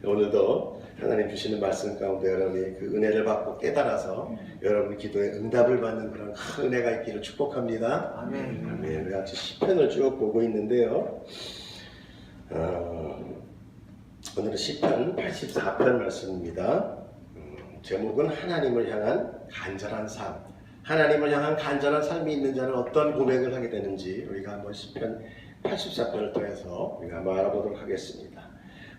오늘도 하나님 주시는 말씀 가운데 여러분이 그 은혜를 받고 깨달아서 여러분 기도에 응답을 받는 그런 큰 은혜가 있기를 축복합니다. 아멘. 아멘. 우리 같이 시편을 쭉 보고 있는데요. 오늘은 시편 84편 말씀입니다. 제목은 하나님을 향한 간절한 삶. 하나님을 향한 간절한 삶이 있는 자는 어떤 고백을 하게 되는지 우리가 한번 시편 84편을 통해서 우리가 한번 알아보도록 하겠습니다.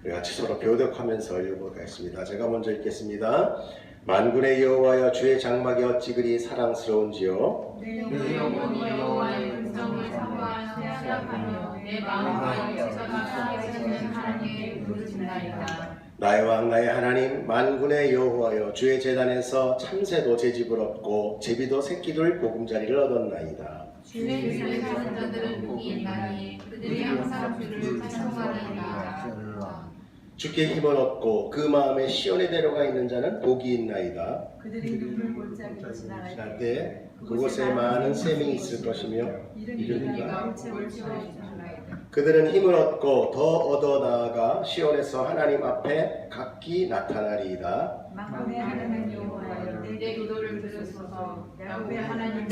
우리 같이 서로 교독하면서 읽어보도록 하겠습니다. 제가 먼저 읽겠습니다. 만군의 여호와여, 주의 장막이 어찌 그리 사랑스러운지요. 내 영혼이 여호와의 음성을 생각하며 내 마음과 육체가 살아계시는 하나님의 부르짖나이다. 나의 왕 나의 하나님, 만군의 여호와여, 주의 제단에서 참새도 제집을 얻고 제비도 새끼를 보금자리를 얻었나이다. 주의 길을 가는 자들은 복이 있나니 그들이 항상 주를 찬송하리이다. 주께 힘을 얻고 그 마음에 시온에 내려가 있는 자는 복이 있나이다. 그들이 눈물 골짜기로 지나갈 지날 때 그곳에 많은 샘이 있을 것이며 이르리가 울채울 지나이다. 그들은 힘을 얻고 더 얻어 나아가 시온에서 하나님 앞에 각기 나타나리이다. 만군의 하나님 여호와여, 내 기도를 들으소서. 야곱의 하나님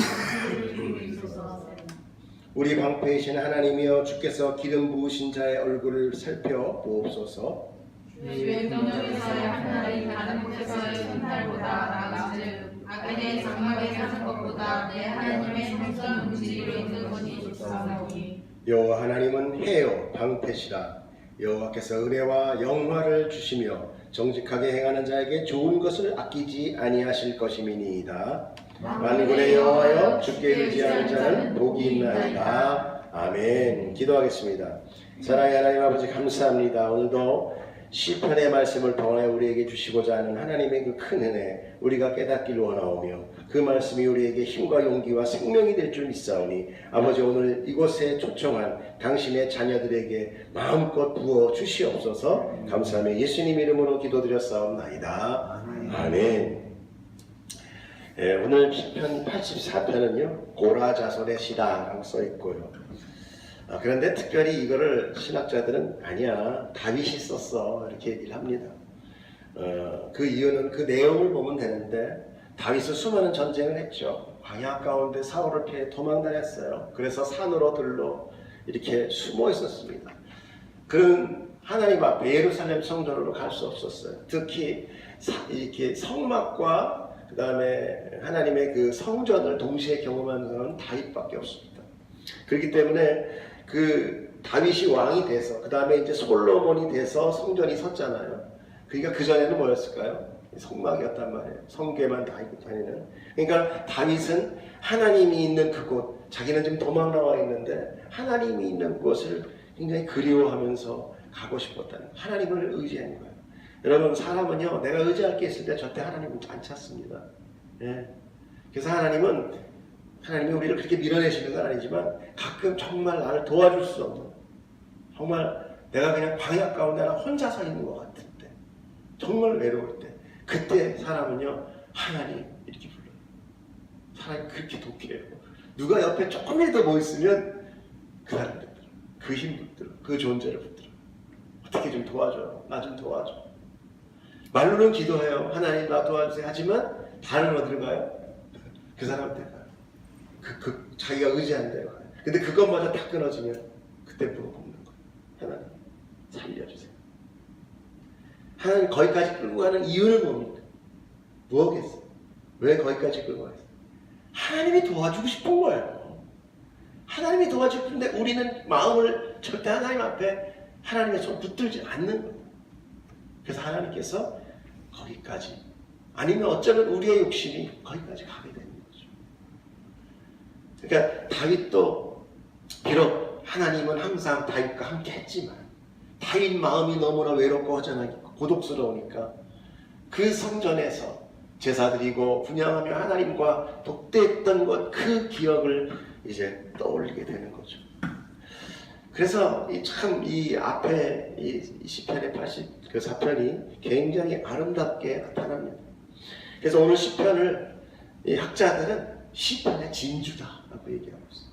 우리를 이루소서. 우리 방패이신 하나님이여, 주께서 기름 부으신 자의 얼굴을 살펴보옵소서. 주의 경전에서의 하늘이 다른 곳에서의 손달보다 나은즉 악인의 장막에 사는 것보다 내 하나님의 성전 움직이로 있는 것이 좋사오니. 여호와 하나님은 해요 방패시라. 여호와께서 은혜와 영화를 주시며 정직하게 행하는 자에게 좋은 것을 아끼지 아니하실 것임이니이다. 만군의 여호와여, 주께 의지하는 자는 복이 있나이다. 아멘. 기도하겠습니다. 사랑의 하나님 아버지, 감사합니다. 오늘도 시편의 말씀을 통해 우리에게 주시고자 하는 하나님의 그 큰 은혜 우리가 깨닫기를 원하오며 그 말씀이 우리에게 힘과 용기와 생명이 될 줄 믿사오니 아버지, 오늘 이곳에 초청한 당신의 자녀들에게 마음껏 부어 주시옵소서. 감사하며 예수님 이름으로 기도드렸사옵나이다. 아멘. 오늘 시편 84편은요 고라자손의 시다라고 써있고요. 그런데 특별히 이거를 신학자들은 아니야, 다윗이 썼어 이렇게 얘기를 합니다. 그 이유는 그 내용을 보면 되는데, 다윗은 수많은 전쟁을 했죠. 광야 가운데 사울을 피해 도망다녔어요. 그래서 산으로 들로 이렇게 숨어 있었습니다. 그는 하나님 앞에 예루살렘 성전으로 갈 수 없었어요. 특히 이렇게 성막과 그 다음에 하나님의 그 성전을 동시에 경험하는 사람은 다윗밖에 없습니다. 그렇기 때문에 그 다윗이 왕이 돼서 그 다음에 이제 솔로몬이 돼서 성전이 섰잖아요. 그러니까 그 전에는 뭐였을까요? 성막이었단 말이에요. 성궤만 다 입고 다니는. 그러니까 다윗은 하나님이 있는 그곳, 자기는 지금 도망 나와 있는데 하나님이 있는 곳을 굉장히 그리워하면서 가고 싶었다는, 하나님을 의지하는 거예요. 여러분, 사람은요 내가 의지할 게 있을 때 절대 하나님은 안 찾습니다. 예. 그래서 하나님이 우리를 그렇게 밀어내시는 건 아니지만 가끔 정말 나를 도와줄 수 없는, 정말 내가 그냥 광야 가운데 나 혼자 서 있는 것 같을 때, 정말 외로울 때, 그때 사람은요 하나님 이렇게 불러요. 사람이 그렇게 독해요. 누가 옆에 조금이라도 뭐 있으면 그 사람 붙들어, 그 힘 붙들어, 그 존재를 붙들어. 어떻게 좀 도와줘요. 나 좀 도와줘. 말로는 기도해요. 하나님 나 도와주세요. 하지만 발은 어디로 가요? 그 사람한테 가요. 자기가 의지하는 데로 가요. 근데 그것마저 다 끊어지면 그때 물어보는 거예요. 하나님 살려주세요. 하나님 거기까지 끌고 가는 이유는 뭡니까? 뭐겠어요? 왜 거기까지 끌고 가겠어요? 하나님이 도와주고 싶은 거예요. 하나님이 도와주고 싶은데 우리는 마음을 절대 하나님 앞에 하나님의 손 붙들지 않는 거예요. 그래서 하나님께서 거기까지, 아니면 어쩌면 우리의 욕심이 거기까지 가게 되는 거죠. 그러니까 다윗도 비록 하나님은 항상 다윗과 함께 했지만 다윗 마음이 너무나 외롭고 허전하고 고독스러우니까 그 성전에서 제사 드리고 분향하며 하나님과 독대했던 것, 그 기억을 이제 떠올리게 되는 거죠. 그래서 이 앞에 이 시편의 84편이 굉장히 아름답게 나타납니다. 그래서 오늘 시편을 이 학자들은 시편의 진주다라고 얘기하고 있어요.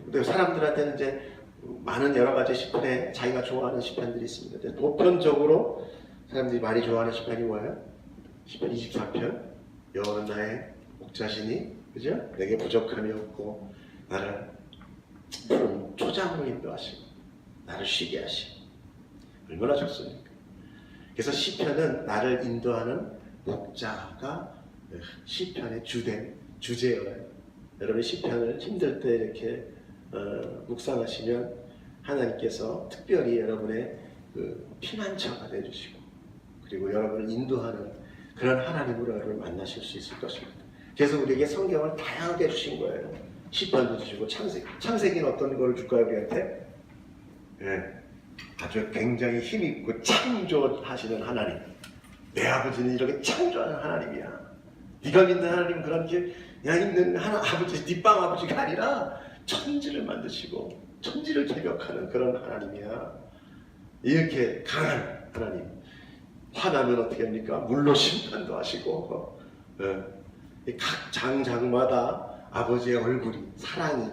근데 사람들한테는 이제 많은 여러 가지 시편에 자기가 좋아하는 시편들이 있습니다. 근데 보편적으로 사람들이 많이 좋아하는 시편이 뭐예요? 시편 24편. 여호와는 나의 목자시니, 그죠? 내게 부족함이 없고 나를 푸른 초장으로 인도하시고 나를 쉬게 하시고, 얼마나 좋습니까? 그래서 시편은 나를 인도하는 목자가 시편의 주된 주제예요. 여러분 시편을 힘들 때 이렇게 묵상하시면 하나님께서 특별히 여러분의 그 피난처가 되어주시고, 그리고 여러분을 인도하는 그런 하나님으로 여러분을 만나실 수 있을 것입니다. 그래서 우리에게 성경을 다양하게 주신 거예요. 시편도 주시고 창세기는 어떤 거를 줄까요 우리한테? 아주 굉장히 힘있고 창조하시는 하나님. 내 아버지는 이렇게 창조하는 하나님이야. 네가 믿는 하나님은 그런 게 그냥 있는 아버지, 뒷방 아버지가 아니라 천지를 만드시고 천지를 개벽하는 그런 하나님이야. 이렇게 강한 하나님. 화나면 어떻게 합니까? 물로 심판도 하시고, 각 장마다 아버지의 얼굴이, 사랑이,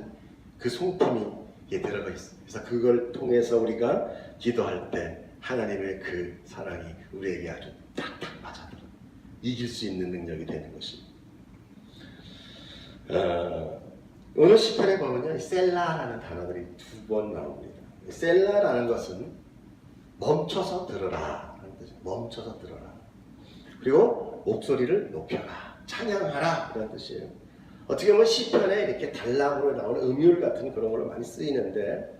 그 성품이 들어가 있어요. 그래서 그걸 통해서 우리가 기도할 때 하나님의 그 사랑이 우리에게 아주 탁탁 맞아들어 이길 수 있는 능력이 되는 것입니다. 오늘 시편에 보면요, 셀라라는 단어들이 2번 나옵니다. 셀라라는 것은 멈춰서 들어라 하는 뜻이죠. 멈춰서 들어라. 그리고 목소리를 높여라, 찬양하라 그런 뜻이에요. 어떻게 보면 시편에 이렇게 단락으로 나오는 음율 같은 그런 걸로 많이 쓰이는데,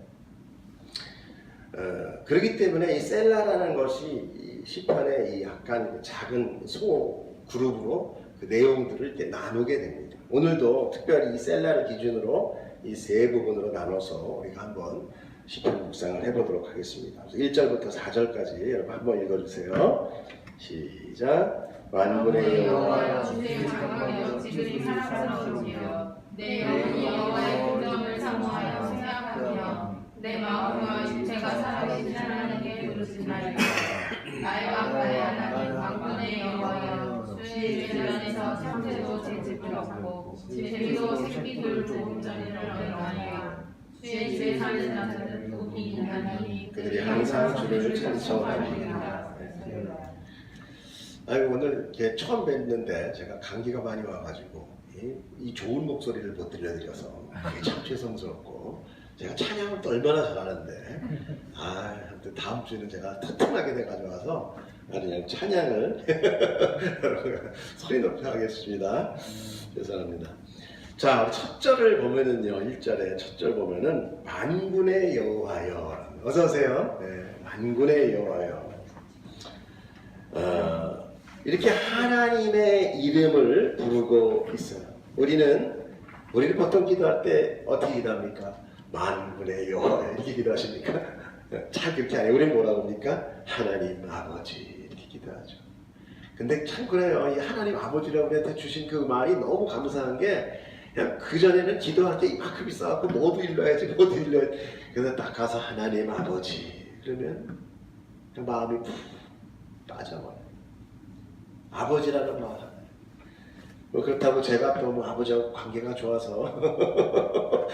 그렇기 때문에 이 셀라라는 것이 이 시편의 이 약간 작은 소 그룹으로 그 내용들을 이렇게 나누게 됩니다. 오늘도 특별히 이 셀라를 기준으로 이 세 부분으로 나눠서 우리가 한번 시편 묵상을 해보도록 하겠습니다. 1절부터 4절까지 여러분 한번 읽어주세요. 시작. 만군의 여호와여, 주의 장막이여 지극히 사랑스러우시여, 내 영혼이 여호와의 공정을 사모하여 생각하며 내 마음과 육체가 살아계신 하나님께 부르짖나이다. 나의 왕나의 하나님 만군의 여호와여, 주의 주변에서 창세도 재직들었고 재미도 새끼들도 온전히를 얻어나이다. 주의 집에 사는 자들은 높이 인하니 그들이 항상 주를 찬송하리이다. 아이고, 오늘 이렇게 처음 뵀는데 제가 감기가 많이 와가지고 이 좋은 목소리를 못 들려드려서 참 죄송스럽고, 제가 찬양을 또 얼마나 잘하는데 아무튼 다음 주에는 제가 튼튼하게 돼가지고 와서 그냥 찬양을 소리 높여 하겠습니다. 죄송합니다. 자, 첫 절을 보면은요, 1절에 첫 절 보면은 만군의 여호와여. 어서 오세요. 네, 만군의 여호와여. 이렇게 하나님의 이름을 부르고 있어요. 우리는 보통 기도할 때 어떻게 기도합니까? 만군의 여호와여 이렇게 기도하십니까? 잘 그렇게 안 해요. 우리는 뭐라고 합니까? 하나님 아버지 이렇게 기도하죠. 근데 참 그래요. 이 하나님 아버지라고 우리한테 주신 그 말이 너무 감사한 게, 그냥 그전에는 기도할 때 이만큼 있어갖고 모두 일러야지. 그래서 딱 가서 하나님 아버지 그러면 그냥 마음이 푹 빠져버려요. 아버지라는 말. 뭐 그렇다고 제가 또 뭐 아버지하고 관계가 좋아서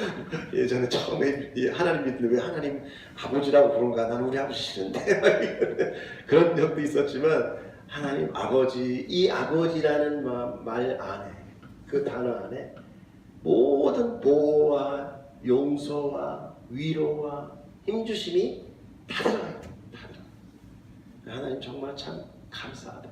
예전에 처음에 하나님 믿는데 왜 하나님 아버지라고 부른가? 난 우리 아버지 싫은데 그런 적도 있었지만, 하나님 아버지, 이 아버지라는 말 안에, 그 단어 안에 모든 보호와 용서와 위로와 힘주심이 다 들어가요. 다 들어가요. 하나님 정말 참 감사하다.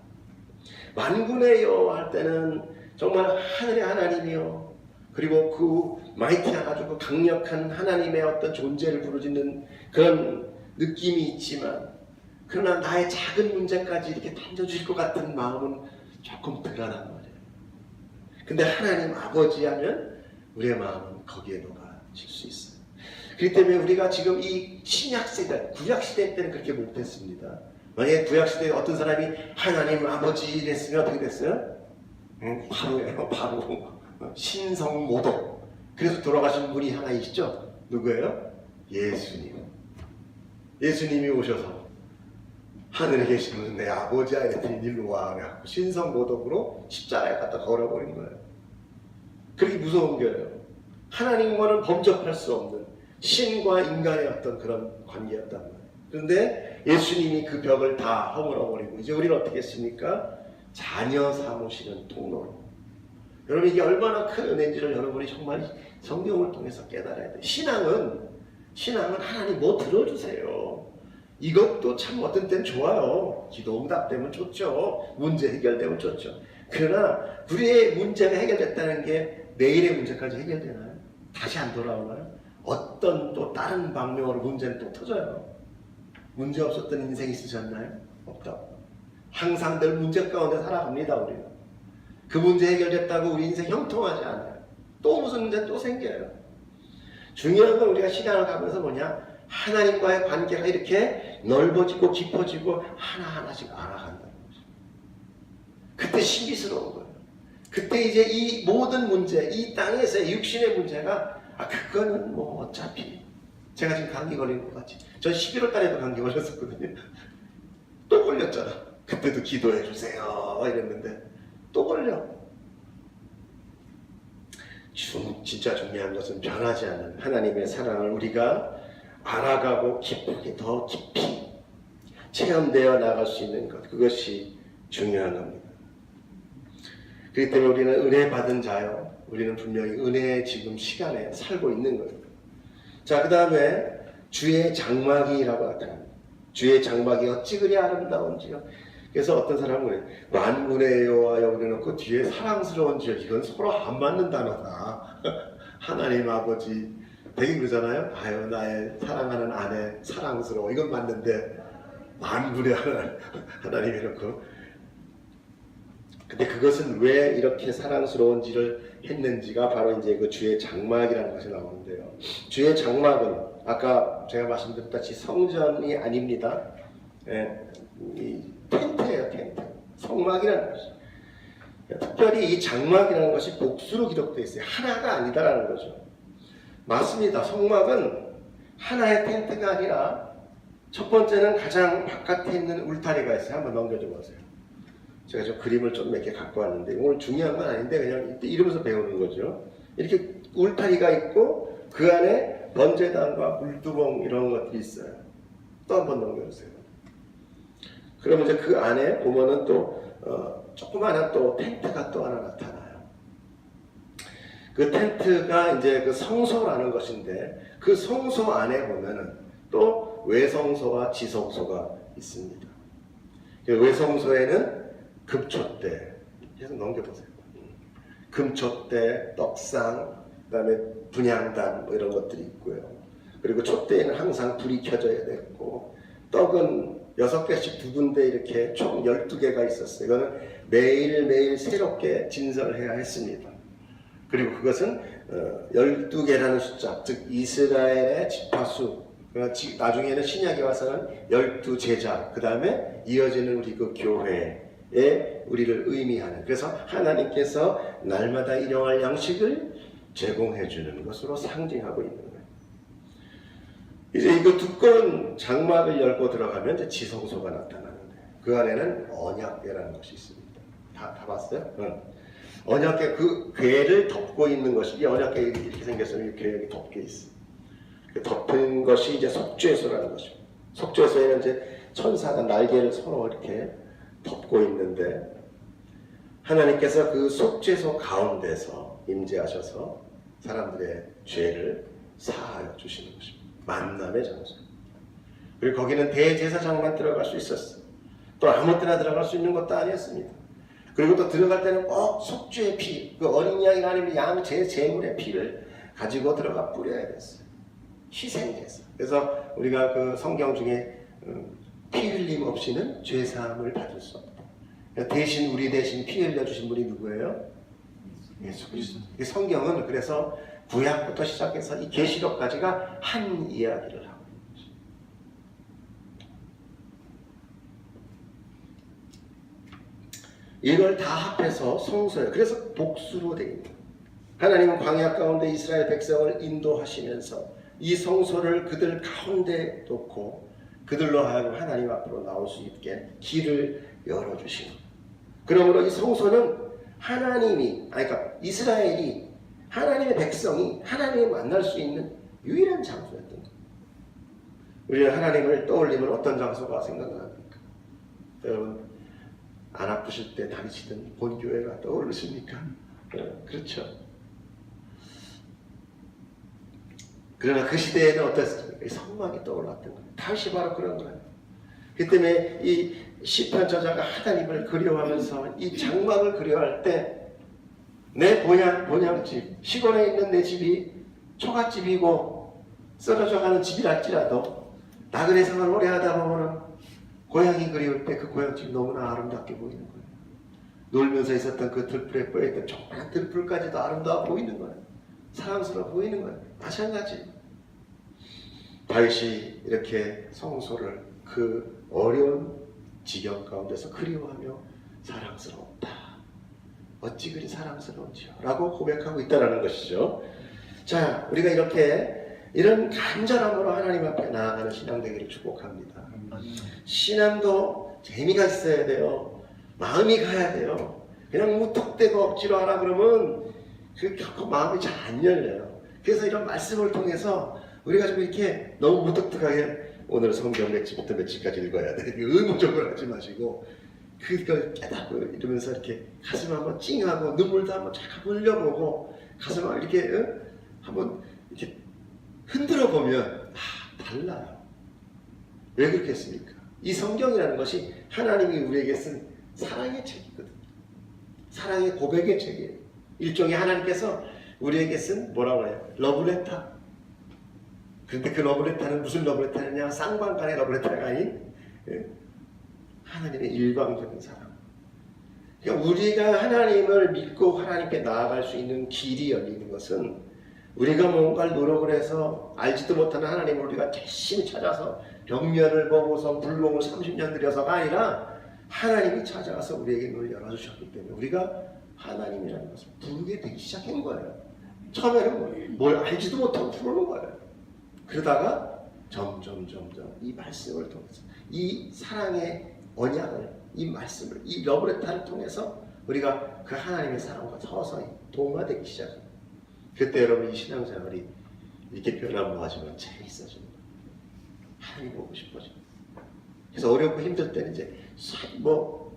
만군의 여호와 할 때는 정말 하늘의 하나님이요, 그리고 그 마이티한 아주 그 강력한 하나님의 어떤 존재를 부르짖는 그런 느낌이 있지만, 그러나 나의 작은 문제까지 이렇게 던져주실 것 같은 마음은 조금 덜하단 말이에요. 근데 하나님 아버지 하면 우리의 마음은 거기에 녹아질 수 있어요. 그렇기 때문에 우리가 지금 이 신약시대, 구약시대 때는 그렇게 못했습니다. 만약에 구약시대에 어떤 사람이 하나님 아버지 이랬으면 어떻게 됐어요? 바로예요. 바로 신성모독. 그래서 돌아가신 분이 하나 있죠. 누구예요? 예수님. 예수님이 오셔서 하늘에 계신 분은 내 아버지야 이랬더니 일로 와 그래갖고 신성모독으로 십자가에 갖다 걸어버린 거예요. 그렇게 무서운 거예요. 하나님과는 범접할 수 없는 신과 인간의 어떤 그런 관계였단 말이에요. 그런데 예수님이 그 벽을 다 허물어버리고 이제 우리는 어떻게 했습니까? 자녀 삼으시는 통로로. 여러분 이게 얼마나 큰 은혜인지를 여러분이 정말 성경을 통해서 깨달아야 돼요. 신앙은 하나님 뭐 들어주세요. 이것도 참 어떤 때는 좋아요. 기도 응답되면 좋죠. 문제 해결되면 좋죠. 그러나 우리의 문제가 해결됐다는 게 내일의 문제까지 해결되나요? 다시 안 돌아오나요? 어떤 또 다른 방면으로 문제는 또 터져요. 문제 없었던 인생 있으셨나요? 없다고. 항상 늘 문제 가운데 살아갑니다. 우리는. 그 문제 해결됐다고 우리 인생 형통하지 않아요. 또 무슨 문제 또 생겨요. 중요한 건 우리가 시간을 가면서 뭐냐? 하나님과의 관계가 이렇게 넓어지고 깊어지고 하나하나씩 알아간다는 거죠. 그때 신비스러운 거예요. 그때 이제 이 모든 문제, 이 땅에서의 육신의 문제가 그거는 뭐 어차피 제가 지금 감기 걸린 것 같지. 전 11월 달에도 감기 걸렸었거든요. 또 걸렸잖아. 그때도 기도해 주세요 이랬는데 또 걸려. 진짜 중요한 것은 변하지 않는 하나님의 사랑을 우리가 알아가고 깊이 더 깊이 체험되어 나갈 수 있는 것, 그것이 중요한 겁니다. 그렇기 때문에 우리는 은혜 받은 자요. 우리는 분명히 은혜의 지금 시간에 살고 있는 거예요. 자, 그 다음에 주의 장막이라고 나타납니다. 주의 장막이 어찌 그리 아름다운지요. 그래서 어떤 사람은 그래요. 만군의 여호와여 그래놓고 뒤에 사랑스러운지요. 이건 서로 안 맞는 단어다. 하나님 아버지 되게 그러잖아요. 아유 나의 사랑하는 아내 사랑스러워. 이건 맞는데 만군의 하나님 해놓고. 근데 그것은 왜 이렇게 사랑스러운지를 했는지가 바로 이제 그 주의 장막이라는 것이 나오는데요. 주의 장막은 아까 제가 말씀드렸다시피 성전이 아닙니다. 이 텐트예요, 텐트. 성막이라는 것이. 특별히 이 장막이라는 것이 복수로 기록되어 있어요. 하나가 아니다라는 거죠. 맞습니다. 성막은 하나의 텐트가 아니라 첫 번째는 가장 바깥에 있는 울타리가 있어요. 한번 넘겨줘 보세요. 제가 좀 그림을 좀 몇 개 갖고 왔는데 오늘 중요한 건 아닌데 그냥 이러면서 배우는 거죠. 이렇게 울타리가 있고 그 안에 번제단과 물두멍 이런 것들이 있어요. 또 한 번 넘겨주세요. 그러면 이제 그 안에 보면은 또 조그마한 또 텐트가 또 하나 나타나요. 그 텐트가 이제 그 성소라는 것인데 그 성소 안에 보면은 또 외성소와 지성소가 있습니다. 그 외성소에는 금촛대, 계속 넘겨보세요. 금촛대, 떡상, 그 다음에 분향단 뭐 이런 것들이 있고요. 그리고 촛대에는 항상 불이 켜져야 됐고 떡은 6개씩 두 군데 이렇게 총 12개가 있었어요. 이거는 매일매일 새롭게 진설을 해야 했습니다. 그리고 그것은 12개라는 숫자, 즉 이스라엘의 지파수, 나중에는 신약에 와서는 12제자, 그 다음에 이어지는 우리 그 교회에 우리를 의미하는, 그래서 하나님께서 날마다 일용할 양식을 제공해 주는 것으로 상징하고 있는 거예요. 이제 이거 두꺼운 장막을 열고 들어가면 이제 지성소가 나타나는데 그 안에는 언약궤라는 것이 있습니다. 다 봤어요? 응. 언약궤, 그 궤를 덮고 있는 것이, 이 언약궤 이렇게 생겼어요. 이 궤 여기 덮여 있어. 그 덮은 것이 이제 속죄소라는 것이고, 속죄소에는 이제 천사가 날개를 서로 이렇게 덮고 있는데 하나님께서 그 속죄소 가운데서 임재하셔서 사람들의 죄를 사하여 주시는 것입니다. 만남의 장소. 그리고 거기는 대제사장만 들어갈 수 있었어요. 또 아무 때나 들어갈 수 있는 것도 아니었습니다. 그리고 또 들어갈 때는 꼭 속죄의 피, 그 어린 양이 아니면 양 제물의 피를 가지고 들어가 뿌려야 됐어요. 희생돼서. 그래서 우리가 그 성경 중에 피 흘림 없이는 죄 사함을 받을 수 없다. 대신 우리 대신 피 흘려주신 분이 누구예요? 예수 그리스도. 이 성경은 그래서 구약부터 시작해서 이 계시록까지가 한 이야기를 하고 있는 거죠. 이걸 다 합해서 성소예요. 그래서 복수로 되어 있는 거예요. 하나님은 광야 가운데 이스라엘 백성을 인도하시면서 이 성소를 그들 가운데 놓고 그들로 하여금 하나님 앞으로 나올 수 있게 길을 열어주시는 거예요. 그러므로 이 성소는 하나님이, 그러니까 이스라엘이, 하나님의 백성이 하나님을 만날 수 있는 유일한 장소였던 거예요. 우리는 하나님을 떠올리면 어떤 장소가 생각납니까? 여러분, 안 아프실 때 다니시던 본교회가 떠오르십니까? 그렇죠. 그러나 그 시대에는 어땠습니까? 성막이 떠올랐던 거예요. 다윗이 바로 그런 거예요. 그 때문에 이 시편 저자가 하나님을 그리워하면서 이 장막을 그리워할 때 내 본향집, 시골에 있는 내 집이 초가집이고 쓰러져 가는 집이랄지라도 나그네 생활을 오래 하다 보면 고향이 그리울 때 그 고향집이 너무나 아름답게 보이는 거예요. 놀면서 있었던 그 들풀에 뽀였던 조그만 들풀까지도 아름다워 보이는 거예요. 사랑스러워 보이는 거예요. 마찬가지. 다윗이 이렇게 성소를 그 어려운 지경 가운데서 그리워하며 사랑스러웠다. 어찌 그리 사랑스러운지요? 라고 고백하고 있다는 것이죠. 자, 우리가 이렇게 이런 간절함으로 하나님 앞에 나아가는 신앙 되기를 축복합니다. 신앙도 재미가 있어야 돼요. 마음이 가야 돼요. 그냥 무턱대고 억지로 하라 그러면 그 결코 마음이 잘 안 열려요. 그래서 이런 말씀을 통해서 우리가 좀 이렇게 너무 무턱대하게 오늘 성경 몇 집부터 몇 집까지 읽어야 돼. 의무적으로 하지 마시고 그걸 깨닫고 이러면서 이렇게 가슴 한번 찡하고 눈물도 한번 잠깐 흘려보고 가슴 한번 이렇게 한번 이렇게 흔들어 보면 달라요. 왜 그렇겠습니까? 이 성경이라는 것이 하나님이 우리에게 쓴 사랑의 책이거든요. 사랑의 고백의 책이에요. 일종의 하나님께서 우리에게 쓴 뭐라고 해요? 러브레터. 그런데 그 러브레터는 무슨 러브레터느냐? 쌍방간의 러브레터가 아닌 하나님의 일방적인 사랑. 그러니까 우리가 하나님을 믿고 하나님께 나아갈 수 있는 길이 열리는 것은 우리가 뭔가를 노력을 해서 알지도 못하는 하나님을 우리가 열심히 찾아서 벽면을 보고서 불공을 30년 들여서가 아니라 하나님이 찾아가서 우리에게 문을 열어주셨기 때문에 우리가 하나님이라는 것을 부르게 되기 시작한 거예요. 처음에는 뭘 알지도 못하고 부르는 거예요. 그러다가 점점 이 말씀을 통해서 이 사랑의 언약을, 이 말씀을, 이 러브레터를 통해서 우리가 그 하나님의 사랑과 서서히 동화되기 시작합니다. 그때 여러분 이 신앙생활이 이렇게 변화무하지만 재미있어집니다. 하나님 보고 싶어집니다. 그래서 어렵고 힘들 때는 이제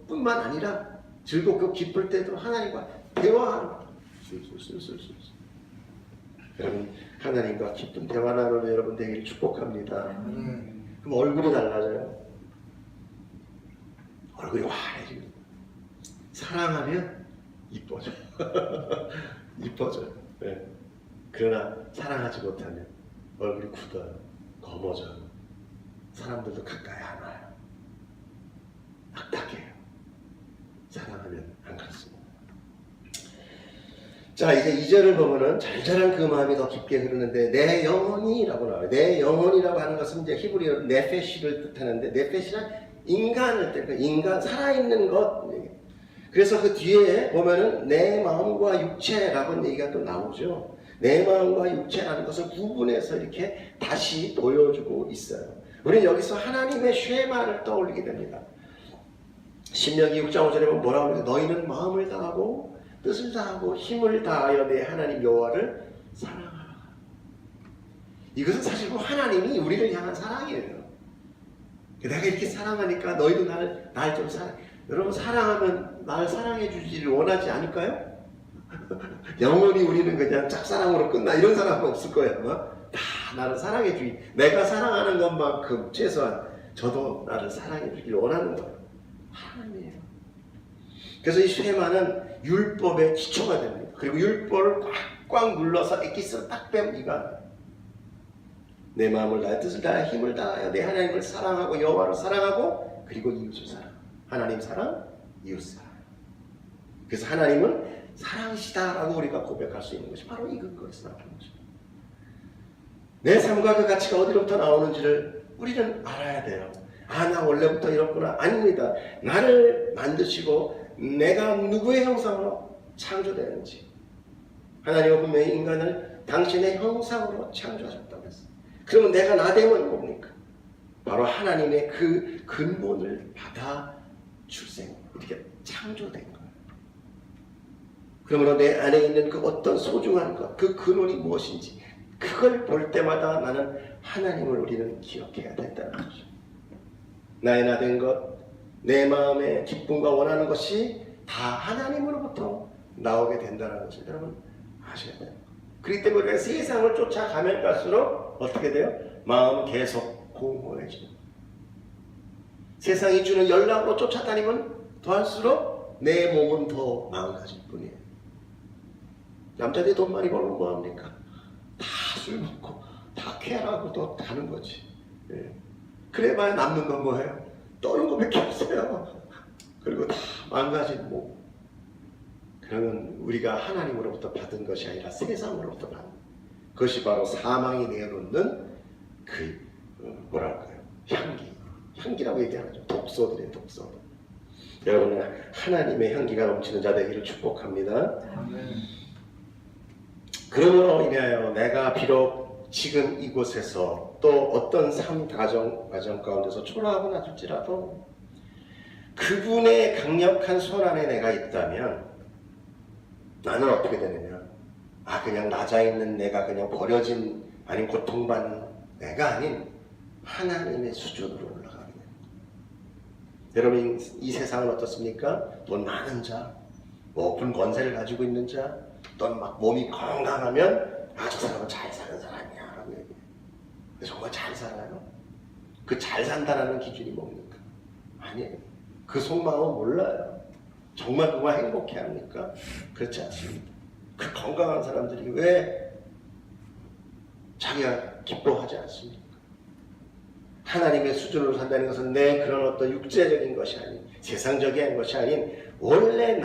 뿐만 아니라 즐겁고 기쁠 때도 하나님과 대화하는 술술술술. 여러분 하나님과 기쁜 대화 나누는 여러분 되기를 축복합니다. 그럼 얼굴이 달라져요. 얼굴이 환해집니다. 사랑하면 이뻐져요. 이뻐져요. 네. 그러나 사랑하지 못하면 얼굴이 굳어요. 검어져요. 사람들도 가까이 안 와요. 딱딱해요. 사랑하면 안 그렇습니다. 자, 이제 2절을 보면은 잘잘한 그 마음이 더 깊게 흐르는데 내 영혼이라고 나와요. 내 영혼이라고 하는 것은 이제 히브리어로 네페시를 뜻하는데 네페시는 인간을 뜻해요. 인간, 살아있는 것. 그래서 그 뒤에 보면은 내 마음과 육체라고 얘기가 또 나오죠. 내 마음과 육체라는 것을 구분해서 이렇게 다시 보여주고 있어요. 우리는 여기서 하나님의 쉐마를 떠올리게 됩니다. 신명기 6장 5절에 보면 뭐라고 하는지 너희는 마음을 다하고 뜻을 다하고 힘을 다하여 내 하나님 여호와를 사랑하라. 이것은 사실 하나님이 우리를 향한 사랑이에요. 내가 이렇게 사랑하니까 너희도 날 좀 사랑해. 여러분 사랑하면 날 사랑해 주지를 원하지 않을까요? 영원히 우리는 그냥 짝사랑으로 끝나 이런 사람은 없을 거예요. 다 나를 사랑해 주기. 내가 사랑하는 것만큼 최소한 저도 나를 사랑해 주기를 원하는 거예요. 하나님이에요. 그래서 이 쉐마는 율법의 기초가 됩니다. 그리고 율법을 꽉꽉 눌러서 엑기스를 딱 빼면 이가 내 마음을 다해 뜻을 다해 힘을 다하여 내 하나님을 사랑하고 여호와를 사랑하고 그리고 이웃을 사랑. 하나님 사랑, 이웃 사랑. 그래서 하나님은 사랑이시다라고 우리가 고백할 수 있는 것이 바로 이 근거에서 나오는 것입니다. 내 삶과 그 가치가 어디로부터 나오는지를 우리는 알아야 돼요. 나 원래부터 이렇구나. 아닙니다. 나를 만드시고 내가 누구의 형상으로 창조되는지 하나님은 분명히 인간을 당신의 형상으로 창조하셨다고 했어요. 그러면 내가 나 되면 뭡니까? 바로 하나님의 그 근본을 받아 출생, 이렇게 창조된 거예요. 그러므로 내 안에 있는 그 어떤 소중한 것, 그 근원이 무엇인지, 그걸 볼 때마다 나는 하나님을 우리는 기억해야 된다는 거죠. 나의 나된 것, 내 마음의 기쁨과 원하는 것이 다 하나님으로부터 나오게 된다는 것을 여러분 아셔야 돼요. 그렇기 때문에 우리가 세상을 쫓아가면 갈수록 어떻게 돼요? 마음은 계속 공허해져요. 세상이 주는 연락으로 쫓아다니면 더할수록 내 몸은 더 망가질 뿐이에요. 남자들이 돈 많이 벌면 뭐합니까? 다 술 먹고 다 쾌락하고 또 가는 거지. 예. 그래봐야 남는 건 뭐예요? 떠는 거밖에 없어요. 그리고 다 망가진 몸. 그러면 우리가 하나님으로부터 받은 것이 아니라 세상으로부터 받은 그것이 바로 사망이 내어놓는 그 뭐랄까요? 향기라고 얘기하죠. 독소들이에요. 독소. 여러분은 하나님의 향기가 넘치는 자 되기를 축복합니다. 그러므로 인하여 내가 비록 지금 이곳에서 또 어떤 삶 과정 가운데서 초라하고 낮을지라도 그분의 강력한 손 안에 내가 있다면 나는 어떻게 되느냐? 그냥 낮아있는 내가 그냥 버려진 아니면 고통받는 내가 아닌 하나님의 수준으로 올라가게 됩니다. 여러분 이 세상은 어떻습니까? 돈 많은 자, 높은 권세를 가지고 있는 자, 또 막 몸이 건강하면 저 사람은 잘 사는 사람이야 라고 얘기해요. 정말 잘 살아요? 그 잘 산다라는 기준이 뭡니까? 아니에요. 그 속마음은 몰라요. 정말 그거 행복해합니까? 그렇지 않습니다. 그 건강한 사람들이 왜 자기가 기뻐하지 않습니까? 하나님의 수준으로 산다는 것은 내 그런 어떤 육체적인 것이 아닌 세상적인 것이 아닌 원래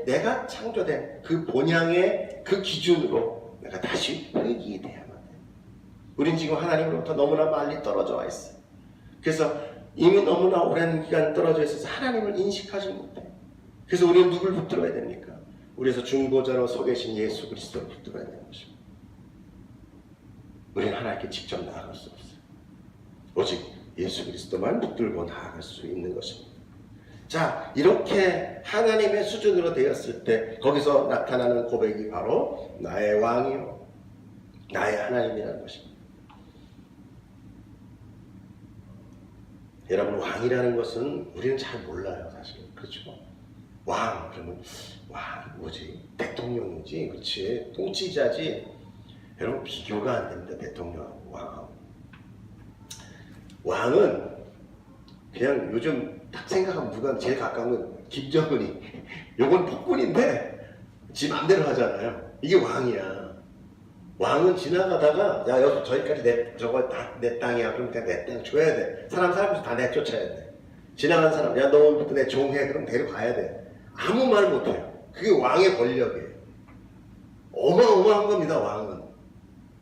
내가 창조된 그 본향의 그 기준으로 내가 다시 회귀돼야만 돼. 우린 지금 하나님으로부터 너무나 멀리 떨어져 와 있어요. 그래서 이미 너무나 오랜 기간 떨어져 있어서 하나님을 인식하지 못해. 그래서 우리는 누굴 붙들어야 됩니까? 우리에서 중보자로 서 계신 예수 그리스도를 붙들어야 되는 것입니다. 우리는 하나님께 직접 나아갈 수 없어요. 오직 예수 그리스도만 붙들고 나아갈 수 있는 것입니다. 자, 이렇게 하나님의 수준으로 되었을 때 거기서 나타나는 고백이 바로 나의 왕이요 나의 하나님이라는 것입니다. 여러분 왕이라는 것은 우리는 잘 몰라요. 사실 그렇죠? 왕 그러면 왕 뭐지? 대통령이지, 그렇지? 통치자지. 여러분 비교가 안 됩니다. 대통령하고 왕하고. 왕은 그냥 요즘 딱 생각하면 누가 제일 가까운 건 김정은이. 요건 폭군인데 지 맘대로 하잖아요. 이게 왕이야. 왕은 지나가다가 야 여기 저기까지 저거 다 내 땅이야. 그럼 그냥 내 땅 줘야 돼. 사람 살면서 다 내쫓아야 돼. 지나간 사람 야 너 오늘부터 내 종해. 그럼 데려가야 돼. 아무 말 못해요. 그게 왕의 권력이에요. 어마어마한 겁니다.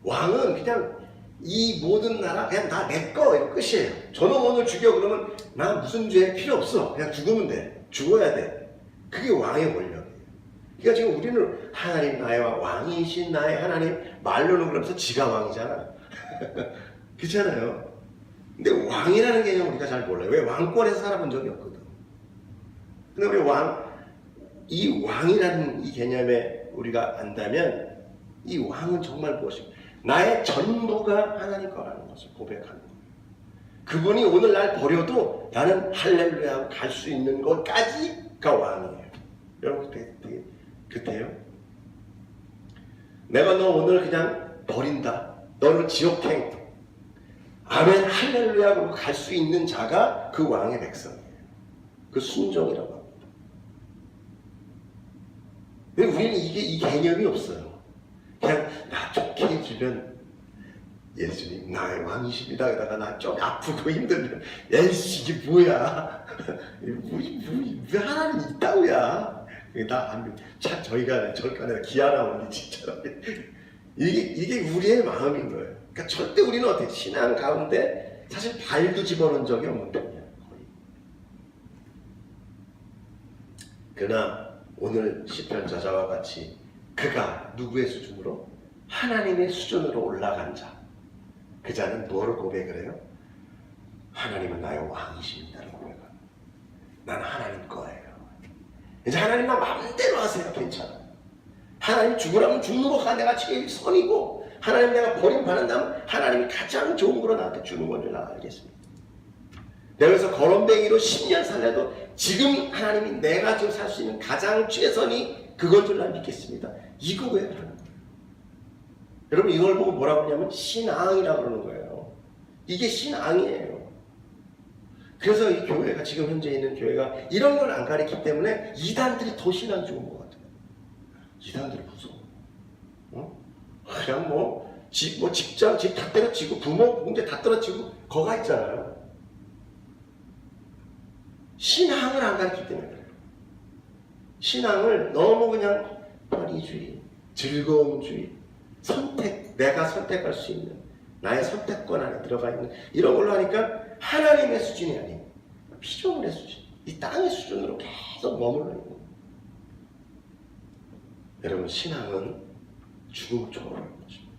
왕은 그냥 이 모든 나라 그냥 다 내 거 이거 끝이에요. 저놈 오늘 죽여 그러면 나 무슨 죄 필요 없어. 그냥 죽으면 돼. 죽어야 돼. 그게 왕의 권력이에요. 그러니까 지금 우리는 하나님 나의 왕이신 나의 하나님 말로는 그러면서 지가 왕이잖아. 그렇잖아요. 근데 왕이라는 개념 우리가 잘 몰라요. 왜? 왕권에서 살아본 적이 없거든. 근데 우리 이 왕이라는 이 개념에 우리가 안다면 이 왕은 정말 무엇입니까? 나의 전부가 하나님 거라는 것을 고백하는 거예요. 그분이 오늘 날 버려도 나는 할렐루야 갈 수 있는 것까지가 왕이에요. 여러분 그때요? 내가 너 오늘 그냥 버린다. 너는 지옥행. 아멘 할렐루야 그러고 갈 수 있는 자가 그 왕의 백성이에요. 그 순종이라고 합니다. 근데 우리는 이 개념이 없어요. 그냥 나 좋게 해주면 예수님 나의 왕이십니다. 그러다가 나 좀 아프고 힘들면 예수 이게 뭐야? 왜 하나님 있다고야? 참 저희가 절간에 기아나오니 진짜 이게 우리의 마음인 거예요. 그러니까 절대 우리는 어떻게 신앙 가운데 사실 발도 집어넣은 적이 없는 편이야 거의. 그러나 오늘 시편 저자와 같이 그가 누구의 수준으로? 하나님의 수준으로 올라간 자. 그 자는 뭐를 고백을 해요? 하나님은 나의 왕이십니다라고 고백합니다. 나는 하나님 거예요. 이제 하나님 나 마음대로 하세요. 괜찮아요. 하나님 죽으라면 죽는 것가 내가 제일 선이고 하나님 내가 버림받는다면 하나님이 가장 좋은 거로 나한테 주는 건 줄 알겠습니다. 내가 그래서 거렁뱅이로 10년 살려도 지금 하나님이 내가 지금 살 수 있는 가장 최선이 그걸 줄 난 믿겠습니다. 이거 왜 하는 거예요? 여러분 이걸 보고 뭐라고 하냐면 신앙이라고 그러는 거예요. 이게 신앙이에요. 그래서 이 교회가 지금 현재 있는 교회가 이런 걸 안 가르치기 때문에 이단들이 더 신앙이 좋은 것 같아요. 이단들이 무서워. 그냥 직장 집 다 때려치고 부모 공제 다 떨어지고 거가 있잖아요. 신앙을 안 가르치기 때문에 그래요. 신앙을 너무 그냥 편의주의, 즐거움주의, 선택, 내가 선택할 수 있는 나의 선택권 안에 들어가 있는 이런 걸로 하니까 하나님의 수준이 아닌 피조물의 수준, 이 땅의 수준으로 계속 머물러 있는 거예요. 여러분 신앙은 죽음을 초월하는 것입니다.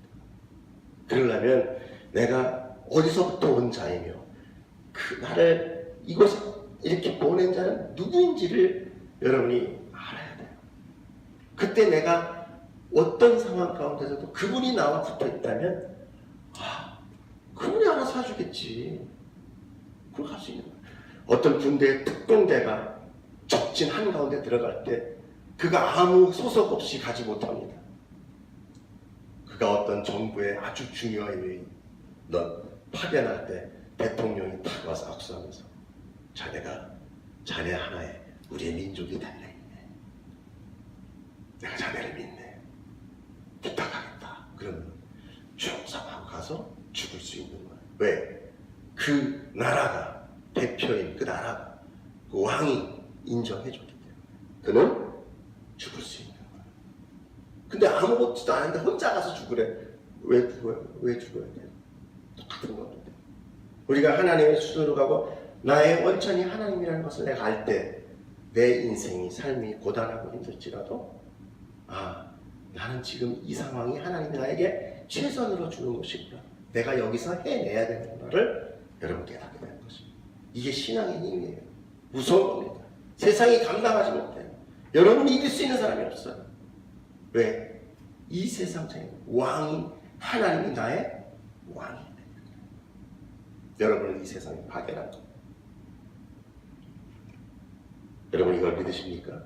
그러려면 내가 어디서부터 온 자이며 그 나를 이곳에 이렇게 보낸 자는 누구인지를 여러분이 알아야 돼요. 그때 내가 어떤 상황 가운데서도 그분이 나와 붙어 있다면 그분이 알아서 해주겠지. 그걸 할 수 있는 거예요. 어떤 군대의 특공대가 적진 한가운데 들어갈 때 그가 아무 소속 없이 가지 못합니다. 그가 어떤 정부의 아주 중요한 요인, 넌 파견할 때 대통령이 탁 와서 악수하면서 자네 하나에 우리의 민족이 달려있네. 내가 자네를 믿네. 부탁하겠다. 그러면 충성하고 가서 죽을 수 있는 거예요. 왜? 그 나라가 대표인 그 나라가 그 왕이 인정해줬기 때문에 그는 죽을 수 있는 거예요. 근데 아무것도 안 했는데 혼자 가서 죽으래. 왜 죽어요? 왜 죽어야 돼요? 똑같은 겁니다. 우리가 하나님의 수준으로 가고 나의 원천이 하나님이라는 것을 내가 알 때 내 인생이 삶이 고단하고 힘들지라도 나는 지금 이 상황이 하나님이 나에게 최선으로 주는 것이구나. 내가 여기서 해내야 되는구나를 여러분 깨닫게 되는 것입니다. 이게 신앙의 힘이에요. 무서운 겁니다. 세상이 감당하지 못해요. 여러분이 이길 수 있는 사람이 없어요. 왜? 이 세상에 왕이 하나님이 나의 왕이에요. 여러분은 이 세상에 파괴한 겁니다. 여러분 이걸 믿으십니까?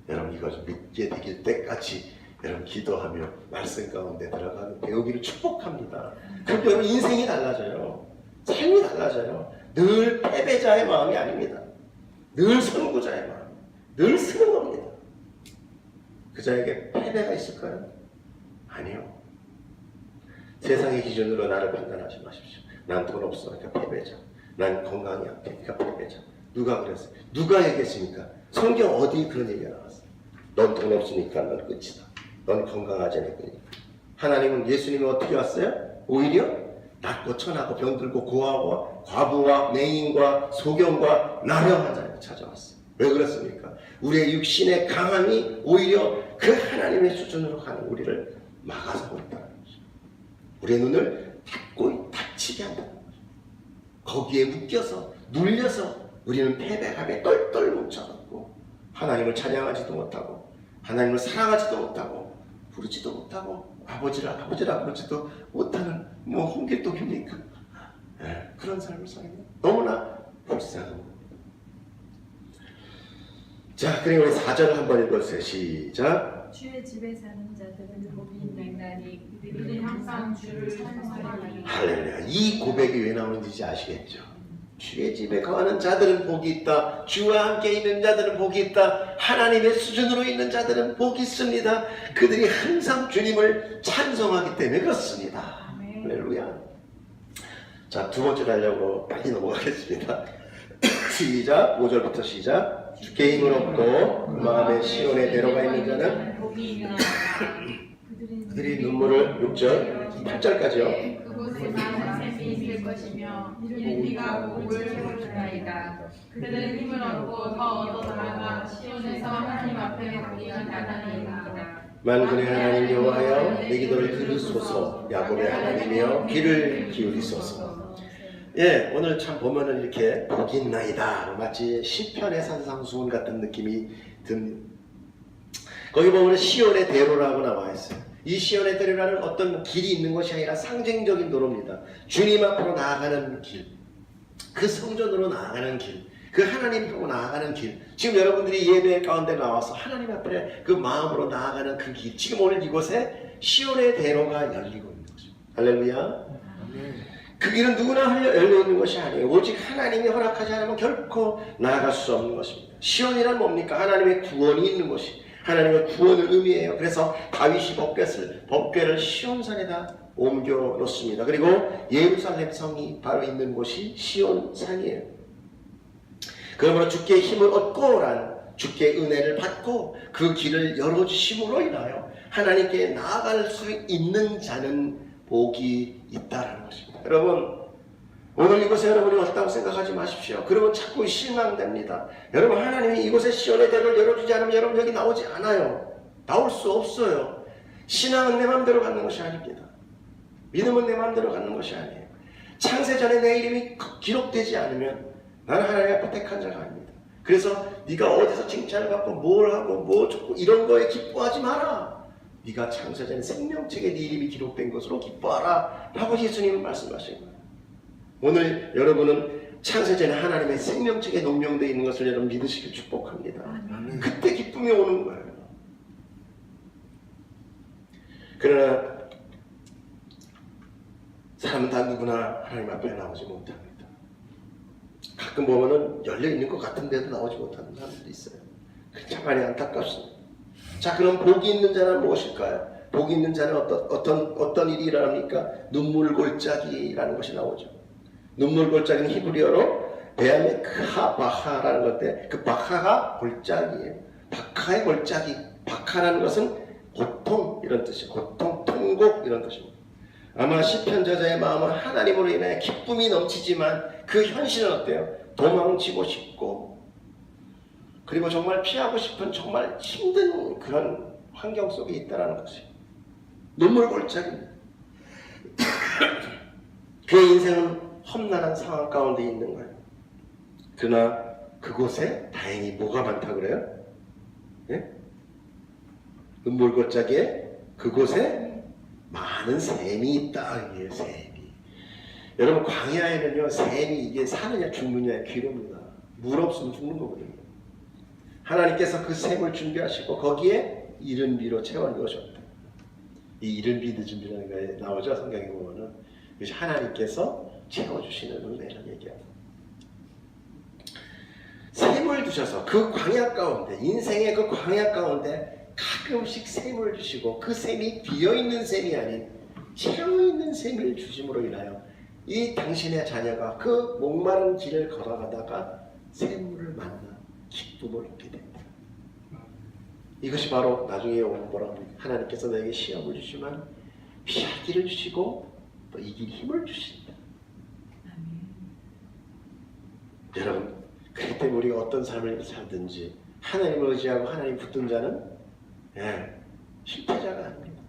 여러분 이걸 믿게 되길 때까지 여러분 기도하며 말씀 가운데 들어가는 배우기를 축복합니다. 그럼 여러분 인생이 달라져요. 삶이 달라져요. 늘 패배자의 마음이 아닙니다. 늘 선구자의 마음, 늘 쓰는 겁니다. 그 자에게 패배가 있을까요? 아니요. 세상의 기준으로 나를 판단하지 마십시오. 난 돈 없어, 그러니까 패배자. 난 건강이 약해, 그러니까 패배자. 누가 그랬어요? 누가 얘기했습니까? 성경 어디 그런 얘기가 나왔어요? 넌 돈 없으니까 넌 끝이다. 넌 건강하지 않으니까. 하나님은 예수님이 어떻게 왔어요? 오히려 낮고 천하고 병들고 고아와 과부와 맹인과 소경과 나병한 자를 찾아왔어요. 왜 그렇습니까? 우리의 육신의 강함이 오히려 그 하나님의 수준으로 가는 우리를 막아서고 있다는 거죠. 우리의 눈을 닫히게 한다는 거죠. 거기에 묶여서 눌려서 우리는 패배감에 똘똘 뭉쳐갖고 하나님을 찬양하지도 못하고 하나님을 사랑하지도 못하고 부르지도 못하고 아버지라 부르지도 못하는 홍길동입니까? 그런 삶을 살면 너무나 불쌍한 겁니다. 자, 그리고 우리 4절 한번 읽어주세요. 시작. 주의 집에 사는 자들은 복이 있나니 그들이 항상 주를 찬송하리니. 할렐루야. 이 고백이 왜 나오는지 이제 아시겠죠? 주의 집에 거하는 자들은 복이 있다. 주와 함께 있는 자들은 복이 있다. 하나님의 수준으로 있는 자들은 복이 있습니다. 그들이 항상 주님을 찬송하기 때문에 그렇습니다. 할렐루야. 자, 두 번째 달려고 빨리 넘어가겠습니다. 시작. 5절부터 시작. 주께 힘을 얻고 그 마음에 시온에 내려가 있는 자는 복이 있나이다. 그들이 눈물을 6절, 8절까지요. 그곳에 많은 샘이 있을 것이며 이는 비가 목을 채워주나이다. 그들은 힘을 얻고 더 얻어 나아가 시온에서 하나님 앞에 거기가 나타나리이다. 만군의 하나님 여호와여 내 기도를 들으소서. 야곱의 하나님이여 귀를 기울이소서. 예, 오늘 참 보면은 이렇게 복이 있나이다 마치 시편의 산상수훈 같은 느낌이 듭니다. 거기 보면 시온의 대로라고 나와 있어요. 이 시온의 대로라는 어떤 길이 있는 것이 아니라 상징적인 도로입니다. 주님 앞으로 나아가는 길, 그 성전으로 나아가는 길, 그 하나님 보고 나아가는 길. 지금 여러분들이 예배 가운데 나와서 하나님 앞에 그 마음으로 나아가는 그 길, 지금 오늘 이곳에 시온의 대로가 열리고 있는 것입니다. 할렐루야. 그 길은 누구나 열려 있는 것이 아니에요. 오직 하나님이 허락하지 않으면 결코 나아갈 수 없는 것입니다. 시온이란 뭡니까? 하나님의 구원이 있는 곳이, 하나님의 구원을 의미해요. 그래서 다윗이 법궤를 시온산에다 옮겨 놓습니다. 그리고 예루살렘 성이 바로 있는 곳이 시온산이에요. 그러므로 주께 힘을 얻고 주께 은혜를 받고 그 길을 열어주심으로 인하여 하나님께 나아갈 수 있는 자는 복이 있다라는 것입니다. 여러분, 오늘 이곳에 여러분이 왔다고 생각하지 마십시오. 그러면 자꾸 실망됩니다. 여러분, 하나님이 이곳에 시온의 대로를 열어주지 않으면 여러분 여기 나오지 않아요. 나올 수 없어요. 신앙은 내 마음대로 갖는 것이 아닙니다. 믿음은 내 마음대로 갖는 것이 아니에요. 창세전에 내 이름이 기록되지 않으면 나는 하나님 앞에 택한 자가 아닙니다. 그래서 네가 어디서 칭찬을 받고 뭘 하고 뭐 좋고 이런 거에 기뻐하지 마라. 네가 창세전에 생명책에 네 이름이 기록된 것으로 기뻐하라 라고 예수님은 말씀하신 거예요. 오늘 여러분은 창세전에 하나님의 생명책에 농명되어 있는 것을 여러분 믿으시길 축복합니다. 그때 기쁨이 오는 거예요. 그러나 사람은 다 누구나 하나님 앞에 나오지 못합니다. 가끔 보면은 열려있는 것 같은데도 나오지 못하는 사람들이 있어요. 참 많이 안타깝습니다. 자, 그럼 복이 있는 자는 무엇일까요? 복이 있는 자는 어떤 일이 일어납니까? 눈물 골짜기라는 것이 나오죠. 눈물 골짜기는 히브리어로 베아메 크하바하라는 건데, 그 바하가 골짜기예요. 바하의 골짜기. 바하라는 것은 고통 이런 뜻이에요. 고통, 통곡 이런 뜻입니다. 아마 시편 저자의 마음은 하나님으로 인해 기쁨이 넘치지만 그 현실은 어때요? 도망치고 싶고, 그리고 정말 피하고 싶은 정말 힘든 그런 환경 속에 있다는 것이 눈물 골짜기입니다. 그의 인생은 험난한 상황 가운데 있는 거예요. 그러나 그곳에 다행히 뭐가 많다 그래요? 예? 눈물 골짜기에 그곳에 많은 샘이 있다. 이게 샘이. 여러분, 광야에는요, 샘이 이게 사느냐 죽느냐의 기로입니다. 물 없으면 죽는 거거든요. 하나님께서 그 샘을 준비하시고 거기에 이른 비로 채워 넣으셨다. 이 이른 비 늦은 비라는 거에 나오죠. 성경에 보면은 이것이 하나님께서 채워주시는 은혜를 얘기합니다. 샘을 주셔서 그 광야 가운데, 인생의 그 광야 가운데 가끔씩 샘을 주시고, 그 샘이 비어있는 샘이 아닌 채워있는 샘을 주심으로 인하여 이 당신의 자녀가 그 목마른 길을 걸어가다가 샘물을 만나 기쁨을 얻게 됩니다. 이것이 바로 나중에 오는 뭐라고 합니까? 하나님께서 너에게 시험을 주시면 피할 길을 주시고 또 이길 힘을 주신다. 여러분, 그렇기 때문에 우리가 어떤 삶을 살든지 하나님을 의지하고 하나님 붙든 자는 실패자가 아닙니다.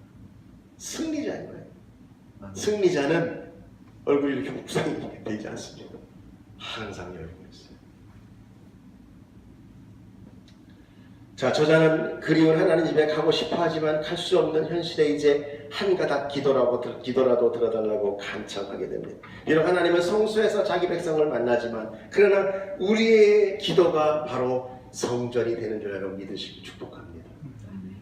승리자인 거예요. 승리자는 얼굴이 이렇게 묵상이 되지 않습니다. 항상 열고 있어요. 자, 저자는 그리운 하나님 집에 가고 싶어 하지만 갈 수 없는 현실에 이제 한 가닥 기도라도 들어달라고 간청하게 됩니다. 비록 하나님은 성소에서 자기 백성을 만나지만, 그러나 우리의 기도가 바로 성전이 되는 줄 여러분 믿으시고 축복합니다.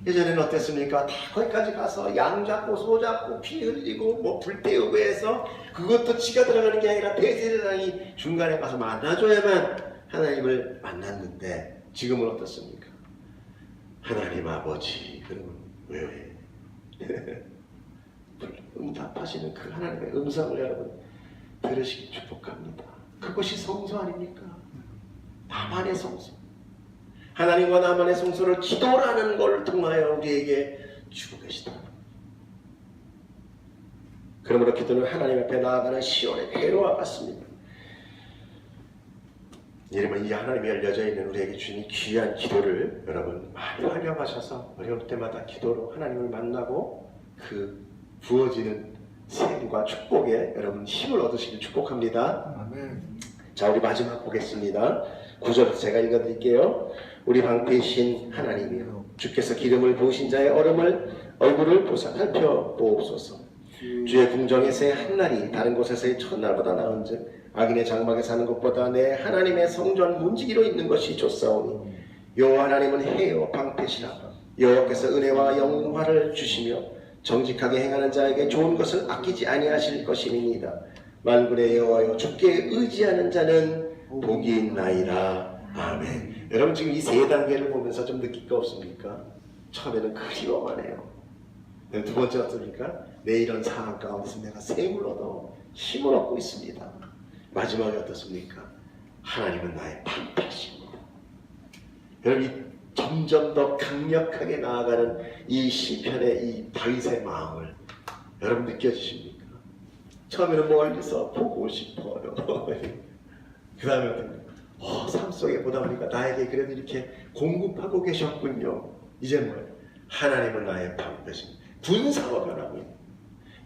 예전에는 어땠습니까? 다 거기까지 가서 양 잡고 소 잡고 피 흘리고 뭐 불 태우고 해서, 그것도 지가 들어가는 게 아니라 대제사장이 중간에 가서 만나줘야만 하나님을 만났는데, 지금은 어떻습니까? 하나님 아버지, 그러면 왜? 응답하시는 그 하나님의 음성을 여러분 들으시기 축복합니다. 그것이 성소 아닙니까? 나만의 성소. 하나님과 나만의 성소를 기도라는 걸 통하여 우리에게 주고 계시다. 그러므로 기도는 하나님 앞에 나아가는 시온의 대로와 같습니다. 이러면 이 하나님이 열려져 있는 우리에게 주신 귀한 기도를 여러분 많이 활용하셔서 어려울 때마다 기도로 하나님을 만나고 그 부어지는 샘과 축복에 여러분 힘을 얻으시길 축복합니다. 아멘. 자, 우리 마지막 보겠습니다. 9절 제가 읽어드릴게요. 우리 방패이신 하나님이여, 주께서 기름을 부으신 자의 얼굴을 보사 살펴보옵소서. 주의 궁정에서의 한날이 다른 곳에서의 첫날보다 나은즉 악인의 장막에 사는 것보다 내 하나님의 성전 문지기로 있는 것이 좋사오니 여호와 하나님은 해요 방패시라. 여호와께서 은혜와 영화를 주시며 정직하게 행하는 자에게 좋은 것을 아끼지 아니하실 것임이니이다. 만군의 여호와여, 주께 의지하는 자는 복이 있나이다. 아멘. 여러분 지금 이 세 단계를 보면서 좀 느낄 거 없습니까? 처음에는 그리워만 해요. 두 번째 어떻습니까? 내 이런 상황 가운데서 내가 샘을 얻어 힘을 얻고 있습니다. 마지막에 어떻습니까? 하나님은 나의 방패십니다. 여러분 이 점점 더 강력하게 나아가는 이 시편의 이 다윗의 마음을 여러분 느껴지십니까? 처음에는 멀리서 보고 싶어요. 그 다음에 어떻게 삶 속에 보다 보니까 나에게 그래도 이렇게 공급하고 계셨군요. 이제 뭐예요? 하나님은 나의 방패십니다. 분사로 변하고 있는.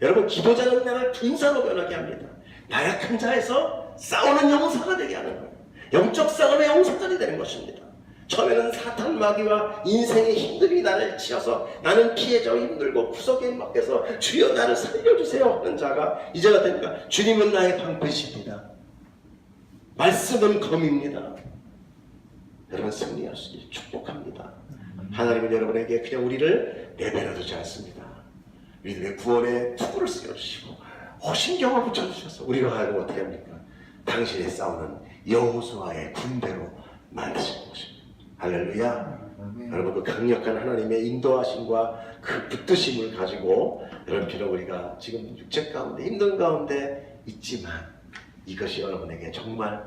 여러분 기도자는 나를 분사로 변하게 합니다. 나약한 자에서 싸우는 용사가 되게 하는 거예요. 영적 싸움의 용사들이 되는 것입니다. 처음에는 사탄 마귀와 인생의 힘들이 나를 치어서 나는 피해져 힘들고 구석에 막혀서 주여 나를 살려주세요 하는 자가 이제가 되니까 주님은 나의 방패십니다. 말씀은 검입니다. 여러분 승리할 수 있게 축복합니다. 하나님은 여러분에게 그냥 우리를 내버려두지 않습니다. 우리들의 구원의 투구를 쓰여주시고 호신경을 붙여주셔서 우리로 하여금 어떻게 합니까? 당신의 싸우는 여호수아의 군대로 만드신 것입니다. 할렐루야. 여러분 그 강력한 하나님의 인도하심과 그 붙드심을 가지고 여러분 비록 우리가 지금 육체 가운데 힘든 가운데 있지만 이것이 여러분에게 정말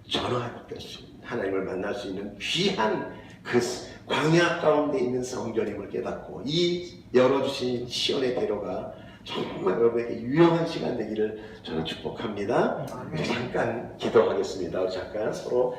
전화할 수 있는 하나님을 만날 수 있는 귀한 그 광야 가운데 있는 성전임을 깨닫고 이 열어주신 시온의 대로가 정말 여러분에게 유용한 시간 되기를 저는 축복합니다. 우리 잠깐 기도하겠습니다. 우리 잠깐 서로